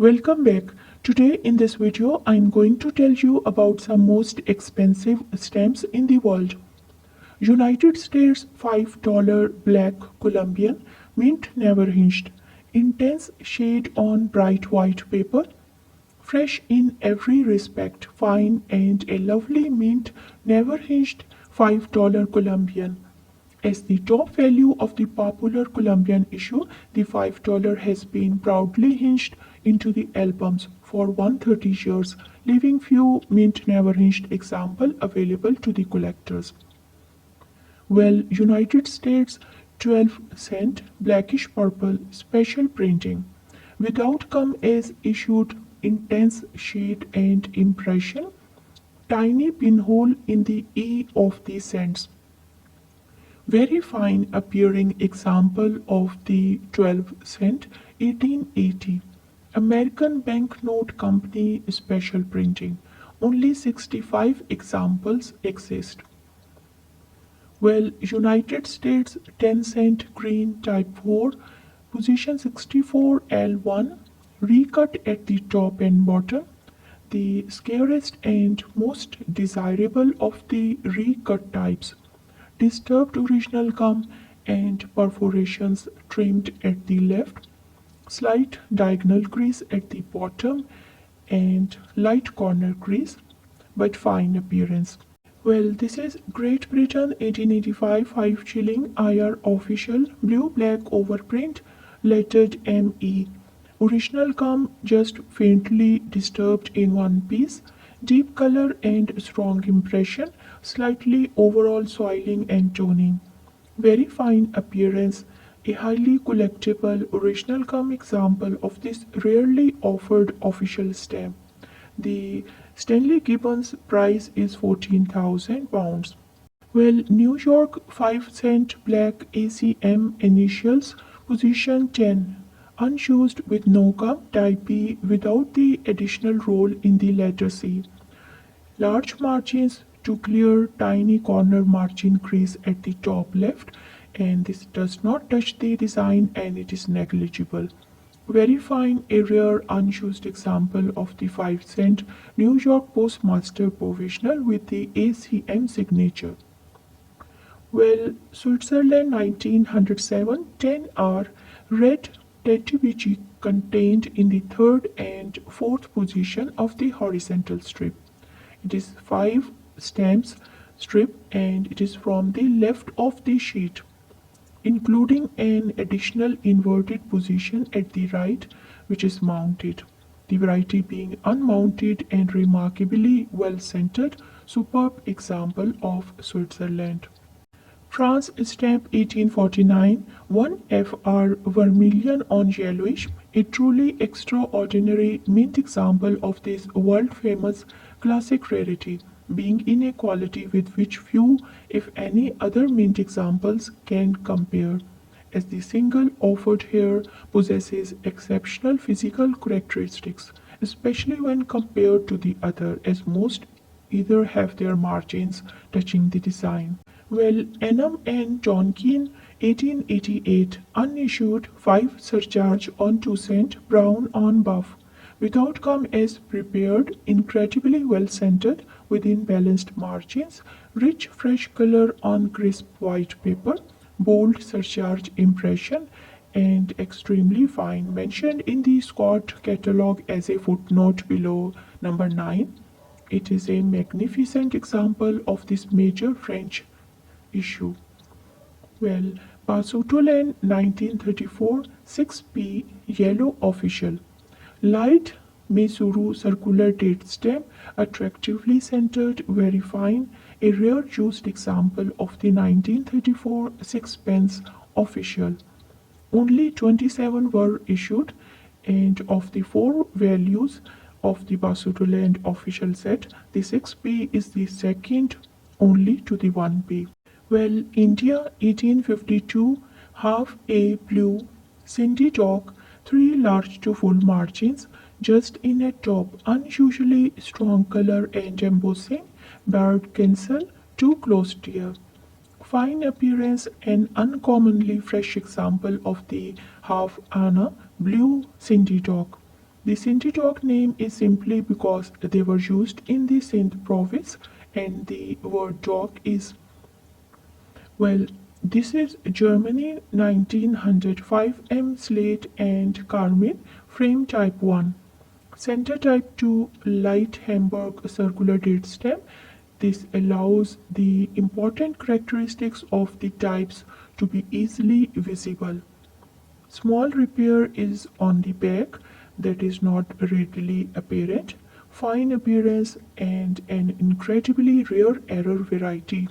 Welcome back. Today in this video I am going to tell you about some most expensive stamps in the world. United States $5 black Colombian mint never hinged. Intense shade on bright white paper. Fresh in every respect, fine and a lovely mint never hinged $5 Colombian. As the top value of the popular Colombian issue, the $5 has been proudly hinged into the albums for 130 years, leaving few mint never hinged examples available to the collectors. Well, United States 12-cent blackish purple special printing without come as issued intense shade and impression, tiny pinhole in the E of the cents. Very fine appearing example of the 12-cent 1880 American Banknote Company special printing. Only 65 examples exist. Well, United States 10-cent green type 4, position 64 L1, recut at the top and bottom. The scariest and most desirable of the recut types. Disturbed original gum and perforations trimmed at the left, slight diagonal crease at the bottom and light corner crease, but fine appearance. Well, this is Great Britain 1885 5 shilling IR official blue-black overprint lettered ME. Original gum just faintly disturbed in one piece, deep color and strong impression, slightly overall soiling and toning. Very fine appearance, a highly collectible original gum example of this rarely offered official stamp. The Stanley Gibbons price is £14,000. Well, New York 5-cent black ACM initials, position 10, unused with no gum, type B without the additional roll in the letter C. Large margins to clear tiny corner margin crease at the top left, and this does not touch the design and it is negligible. Very fine, a rare unused example of the 5-cent New York Postmaster Provisional with the ACM signature. Well, Switzerland 1907 10R red Tetsubishi contained in the third and fourth position of the horizontal strip. It is 5 stamps strip and it is from the left of the sheet, including an additional inverted position at the right which is mounted. The variety being unmounted and remarkably well centered, superb example of Switzerland. France stamp 1849 1 FR vermilion on yellowish, a truly extraordinary mint example of this world famous classic rarity, being in a quality with which few, if any, other mint examples can compare, as the single offered here possesses exceptional physical characteristics, especially when compared to the other, as most either have their margins touching the design. Well, Enam and Tonkin 1888 unissued 5 surcharge on 2 cent, brown on buff, without come as prepared, incredibly well centered within balanced margins, rich fresh color on crisp white paper, bold surcharge impression, and extremely fine, mentioned in the Scott catalog as a footnote below number 9. It is a magnificent example of this major French issue. Well, Basutoland 1934 6P yellow official. Light Mesuru circular date stamp, attractively centered, very fine, a rare used example of the 1934 sixpence official. Only 27 were issued, and of the 4 values of the Basutoland official set, the 6P is the second only to the 1P. Well, India 1852 half A blue Cindy dog, 3 large to full margins, just in a top, unusually strong color and embossing, barred cancel, too close dear. Fine appearance, an uncommonly fresh example of the half Anna blue Cindy dog. The Sinti dog name is simply because they were used in the Sindh province and the word dog is, well, this is Germany 1905 M slate and carmine frame type 1. Center type 2 light Hamburg circular date stamp. This allows the important characteristics of the types to be easily visible. Small repair is on the back that is not readily apparent, fine appearance, and an incredibly rare error variety.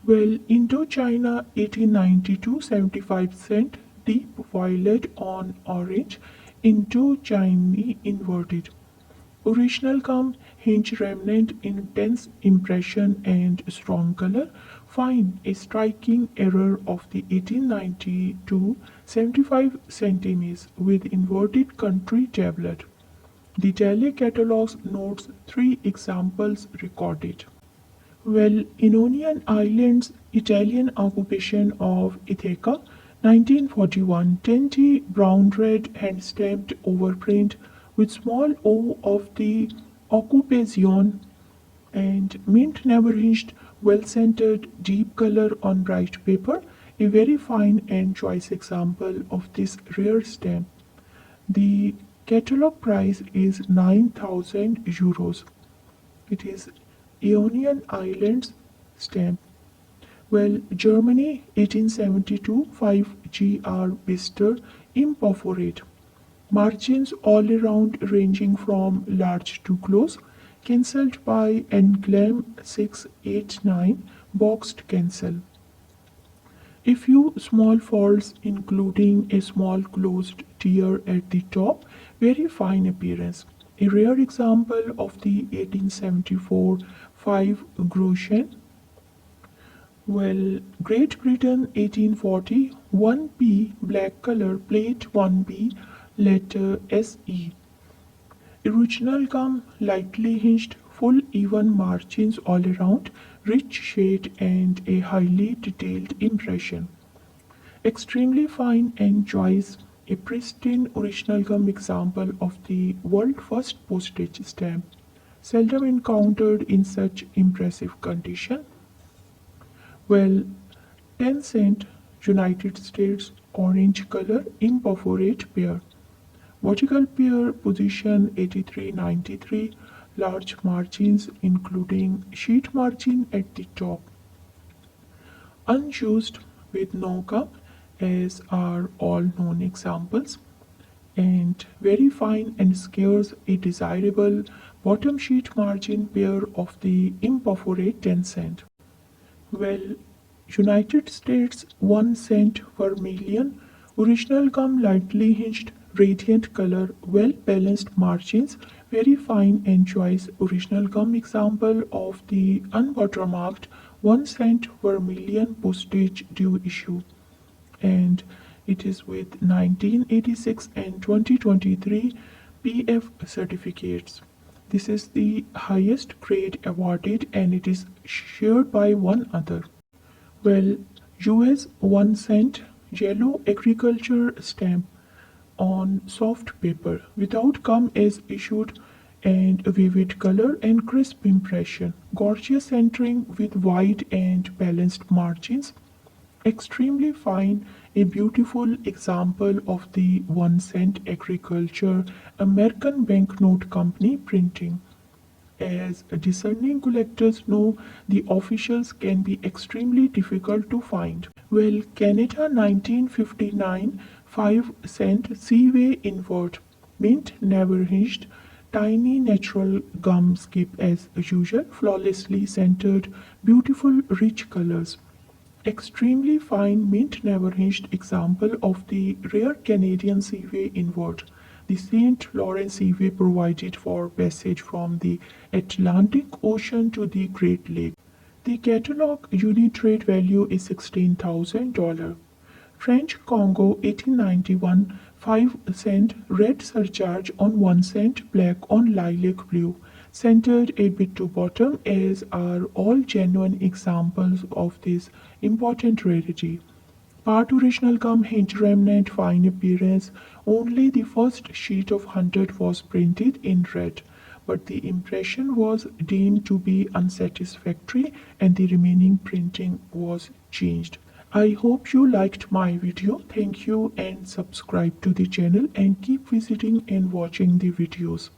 Well, Indochina 1892 75 cent, deep violet on orange, Indochina inverted. Original gum, hinge remnant, intense impression and strong color. Fine, a striking error of the 1892 75 centimeters with inverted country tablet. The Tally catalogs notes 3 examples recorded. Well, Ionian Islands, Italian occupation of Ithaca, 1941, 10T brown red hand stamped overprint with small O of the occupation and mint never hinged, well centered, deep color on bright paper, a very fine and choice example of this rare stamp. The catalog price is 9,000 euros. It is Ionian Islands stamp. Well, Germany 1872 5GR Bister imperforate. Margins all around ranging from large to close. Cancelled by Englam 689 boxed cancel. A few small faults including a small closed tear at the top, very fine appearance. A rare example of the 1874 5 Grosjean. Well, Great Britain 1840 1P black color plate 1B letter SE. Original gum lightly hinged, full even margins all around, rich shade and a highly detailed impression. Extremely fine and choice, a pristine original gum example of the world first postage stamp, seldom encountered in such impressive condition. Well, 10 cent United States orange color imperforate pair. Vertical pair position 8393, large margins including sheet margin at the top. Unused with no gum as are all known examples and very fine and scarce a desirable bottom sheet margin pair of the imperforate 10 cent. Well, United States 1 cent vermilion, original gum lightly hinged, radiant color, well balanced margins, very fine and choice original gum example of the unwatermarked 1 cent vermilion postage due issue. And it is with 1986 and 2023 PF certificates. This is the highest grade awarded and it is shared by one other. Well, US 1 cent yellow agriculture stamp on soft paper without gum is issued and a vivid color and crisp impression. Gorgeous centering with wide and balanced margins. Extremely fine, a beautiful example of the 1 cent agriculture American banknote company printing. As discerning collectors know, the officials can be extremely difficult to find. Well, Canada 1959 5 cent Seaway invert, mint never hinged, tiny natural gum skip as usual, flawlessly centered, beautiful rich colors. Extremely fine mint never hinged example of the rare Canadian Seaway invert. The St. Lawrence Seaway provided for passage from the Atlantic Ocean to the Great Lake. The catalog unit trade value is $16,000. French Congo 1891 5 cent red surcharge on 1 cent black on lilac blue. Centered a bit to bottom as are all genuine examples of this important rarity. Part original come hint remnant fine appearance. Only the first sheet of 100 was printed in red, but the impression was deemed to be unsatisfactory and the remaining printing was changed. I hope you liked my video. Thank you and subscribe to the channel and keep visiting and watching the videos.